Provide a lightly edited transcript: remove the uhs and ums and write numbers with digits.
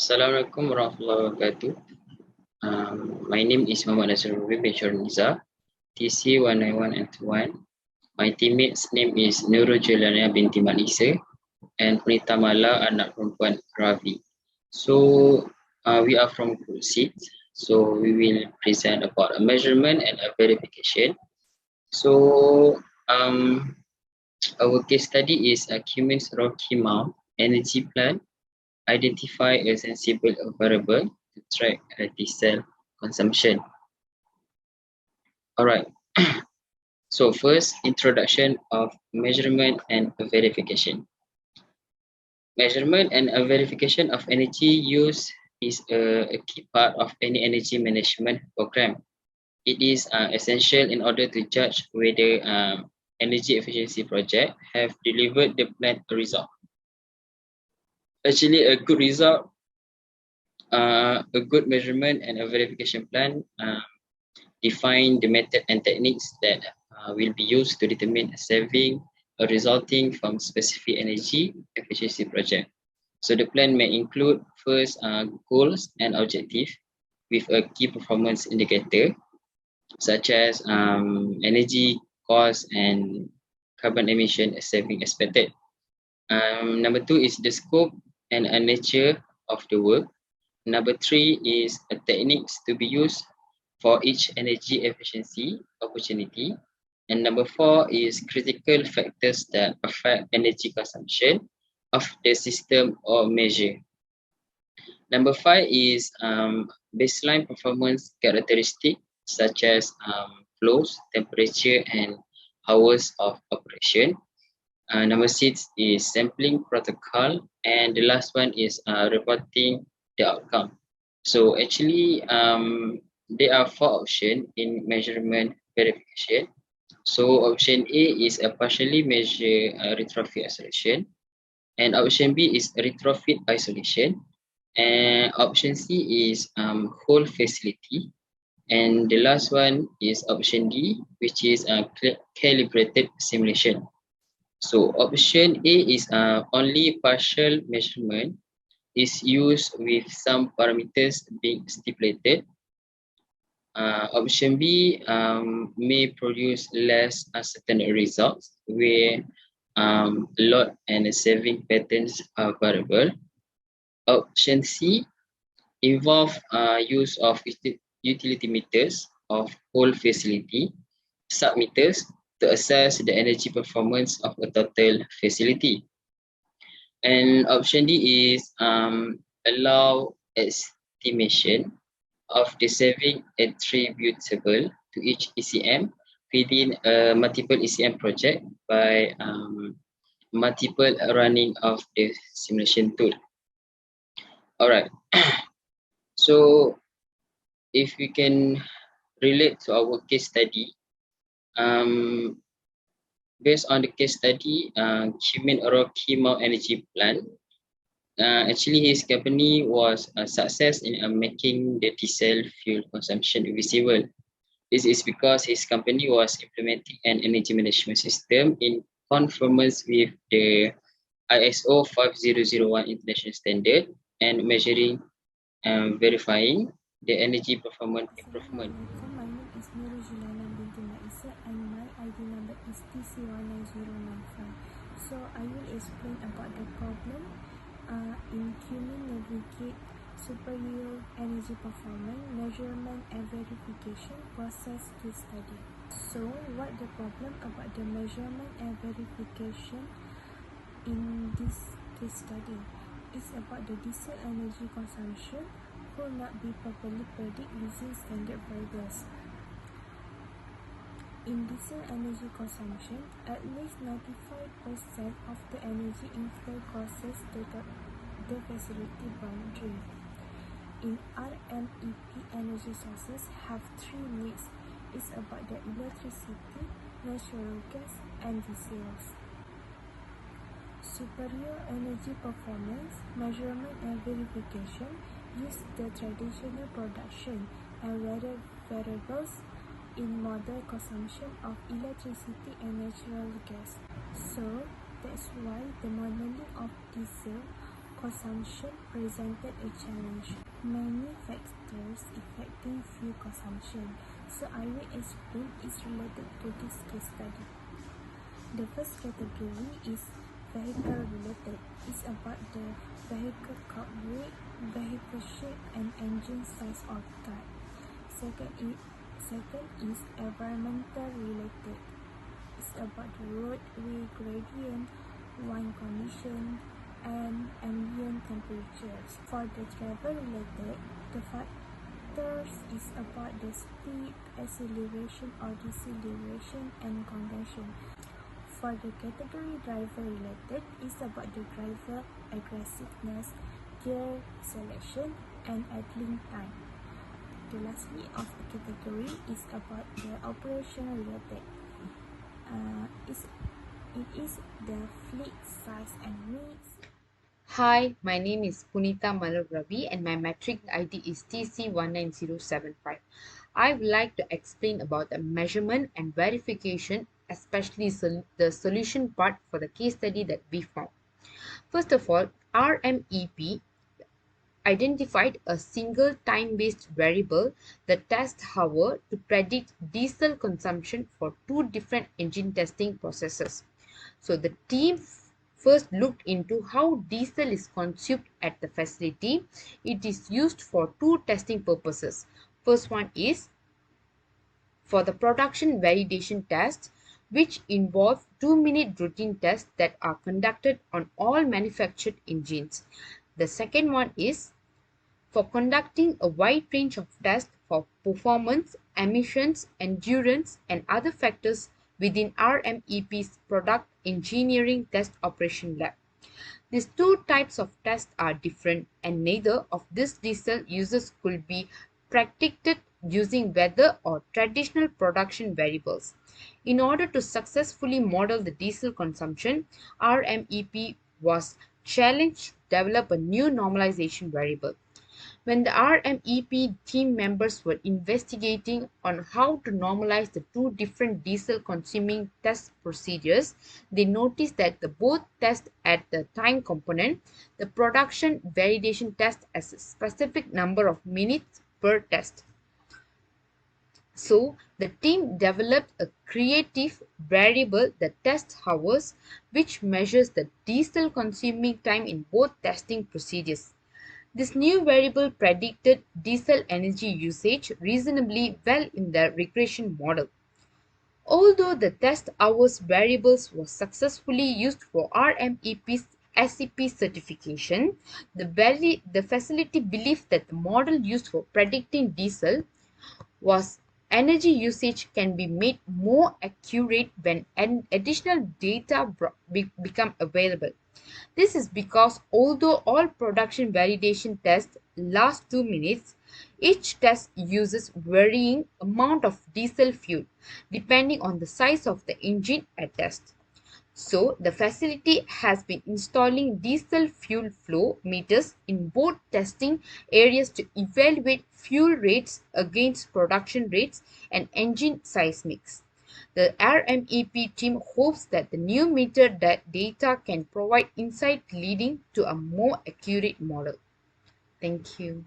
Assalamualaikum warahmatullahi wabarakatuh. My name is Muhammad Nazrul bin Niza, TC 191 and 21. My teammate's name is Nurul Julania binti Malisa and Punita Mala anak perempuan Ravi. So we are from Group 6. So we will present about a measurement and a verification. So our case study is a Cummins Rocky Mount energy plant. Identify a sensible variable to track a diesel consumption. Alright, so first, introduction of measurement and verification. Measurement and verification of energy use is a key part of any energy management program. It is essential in order to judge whether energy efficiency project have delivered the planned result. Actually, a good result, a good measurement and a verification plan define the method and techniques that will be used to determine saving resulting from specific energy efficiency project. So the plan may include first goals and objective with a key performance indicator such as energy cost and carbon emission saving expected. Number 2 is the scope and nature of the work. Number 3 is techniques to be used for each energy efficiency opportunity. And number 4 is critical factors that affect energy consumption of the system or measure. Number 5 is baseline performance characteristic such as flows, temperature, and hours of operation. Number 6 is sampling protocol, and the last one is reporting the outcome. So actually, there are 4 options in measurement verification. So option A is a partially measure retrofit isolation, and option B is retrofit isolation, and option C is whole facility, and the last one is option D, which is calibrated simulation. So option A is only partial measurement is used with some parameters being stipulated. Option B may produce less certain results where load and saving patterns are variable. Option C involve use of utility meters of whole facility, submeters to assess the energy performance of a total facility. And option D is allow estimation of the saving attributable to each ECM within a multiple ECM project by multiple running of the simulation tool. Alright, so if we can relate to our case study, based on the case study, Cummins Rocky Mount Energy Plant, actually his company was a success in making the diesel fuel consumption visible. This is because his company was implementing an energy management system in conformance with the ISO 5001 international standard and measuring and verifying the energy performance improvement. My name is Nurul Julana binti Maisa and my ID number is TC19095. So I will explain about the problem in Cummins Navigate Superior Energy Performance Measurement and Verification Process Case Study. So what the problem about the measurement and verification in this case study is about the diesel energy consumption could not be properly predicted using standard variables. In diesel energy consumption, at least 95% of the energy inflow crosses the facility boundary. In RMEP, energy sources have 3 needs. It's about the electricity, natural gas, and diesels. Superior energy performance measurement and verification use the traditional production and weather variables in model consumption of electricity and natural gas. So that's why the modeling of diesel consumption presented a challenge. Many factors affecting fuel consumption, so I will explain is related to this case study. The first category is vehicle related. It's about the vehicle car weight, vehicle shape, and engine size or type. Second is environmental related. It's about the roadway gradient, wind condition, and ambient temperatures. For the travel related, the factors is about the speed, acceleration or deceleration, and convention. For the category driver related, it's about the driver aggressiveness, gear selection, and idling time. The lastly of the category is about the operational related. It is the fleet size and needs. Hi, my name is Punita Malav Ravi and my metric ID is TC19075. I would like to explain about the measurement and verification, especially the solution part for the case study that we found. First of all, RMEP identified a single time-based variable, the test hour, to predict diesel consumption for two different engine testing processes. So the team first looked into how diesel is consumed at the facility. It is used for two testing purposes. First one is for the production validation test, which involve 2-minute routine tests that are conducted on all manufactured engines. The second one is for conducting a wide range of tests for performance, emissions, endurance, and other factors within RMEP's Product Engineering Test Operation Lab. These two types of tests are different, and neither of these diesel uses could be predicted using weather or traditional production variables. In order to successfully model the diesel consumption, RMEP was challenged to develop a new normalization variable. When the RMEP team members were investigating on how to normalize the two different diesel consuming test procedures, they noticed that the both test at the time component, the production validation test as a specific number of minutes per test. So the team developed a creative variable, the test hours, which measures the diesel consuming time in both testing procedures. This new variable predicted diesel energy usage reasonably well in the regression model. Although the test hours variables was successfully used for RMEP's SEP certification, the facility believed that the model used for predicting diesel was energy usage can be made more accurate when additional data become available. This is because although all production validation tests last 2 minutes, each test uses varying amount of diesel fuel depending on the size of the engine at test. So, the facility has been installing diesel fuel flow meters in both testing areas to evaluate fuel rates against production rates and engine size mix. The RMEP team hopes that the new meter data can provide insight leading to a more accurate model. Thank you.